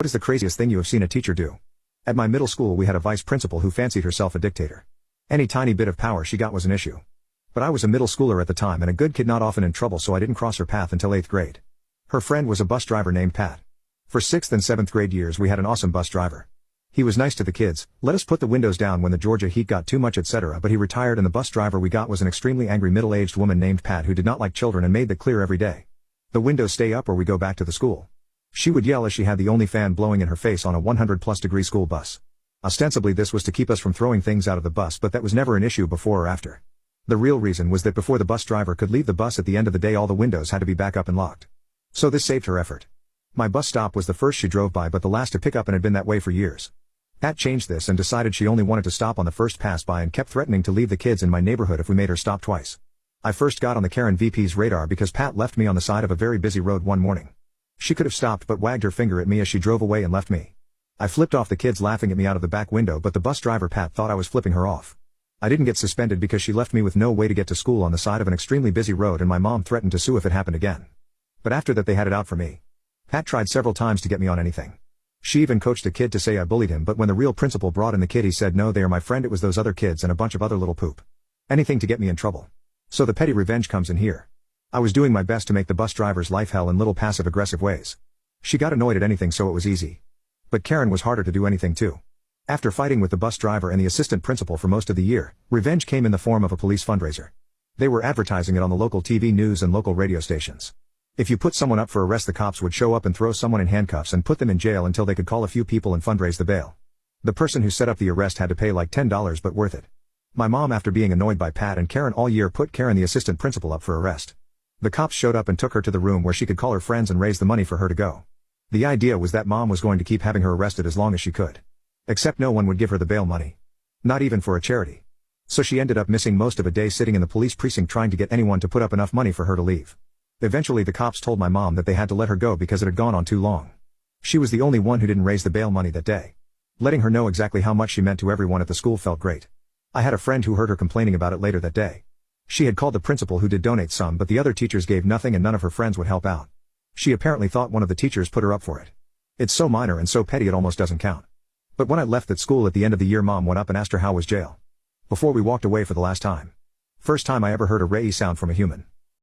What is the craziest thing you have seen a teacher do? At my middle school we had a vice principal who fancied herself a dictator. Any tiny bit of power she got was an issue. But I was a middle schooler at the time and a good kid not often in trouble, so I didn't cross her path until 8th grade. Her friend was a bus driver named Pat. For 6th and 7th grade years we had an awesome bus driver. He was nice to the kids, let us put the windows down when the Georgia heat got too much etc. But he retired and the bus driver we got was an extremely angry middle-aged woman named Pat who did not like children and made that clear every day. The windows stay up or we go back to the school. She would yell as she had the only fan blowing in her face on a 100+ degree school bus. Ostensibly this was to keep us from throwing things out of the bus, but that was never an issue before or after. The real reason was that before the bus driver could leave the bus at the end of the day all the windows had to be back up and locked. So this saved her effort. My bus stop was the first she drove by but the last to pick up and had been that way for years. Pat changed this and decided she only wanted to stop on the first pass by and kept threatening to leave the kids in my neighborhood if we made her stop twice. I first got on the Karen VP's radar because Pat left me on the side of a very busy road one morning. She could have stopped but wagged her finger at me as she drove away and left me. I flipped off the kids laughing at me out of the back window, but the bus driver Pat thought I was flipping her off. I didn't get suspended because she left me with no way to get to school on the side of an extremely busy road and my mom threatened to sue if it happened again. But after that they had it out for me. Pat tried several times to get me on anything. She even coached a kid to say I bullied him, but when the real principal brought in the kid he said no, they are my friend, it was those other kids and a bunch of other little poop. Anything to get me in trouble. So the petty revenge comes in here. I was doing my best to make the bus driver's life hell in little passive-aggressive ways. She got annoyed at anything so it was easy. But Karen was harder to do anything to. After fighting with the bus driver and the assistant principal for most of the year, revenge came in the form of a police fundraiser. They were advertising it on the local TV news and local radio stations. If you put someone up for arrest, the cops would show up and throw someone in handcuffs and put them in jail until they could call a few people and fundraise the bail. The person who set up the arrest had to pay like $10, but worth it. My mom, after being annoyed by Pat and Karen all year, put Karen, the assistant principal, up for arrest. The cops showed up and took her to the room where she could call her friends and raise the money for her to go. The idea was that mom was going to keep having her arrested as long as she could. Except no one would give her the bail money. Not even for a charity. So she ended up missing most of a day sitting in the police precinct trying to get anyone to put up enough money for her to leave. Eventually the cops told my mom that they had to let her go because it had gone on too long. She was the only one who didn't raise the bail money that day. Letting her know exactly how much she meant to everyone at the school felt great. I had a friend who heard her complaining about it later that day. She had called the principal, who did donate some, but the other teachers gave nothing and none of her friends would help out. She apparently thought one of the teachers put her up for it. It's so minor and so petty it almost doesn't count. But when I left that school at the end of the year, mom went up and asked her how was jail. Before we walked away for the last time. First time I ever heard a ray sound from a human.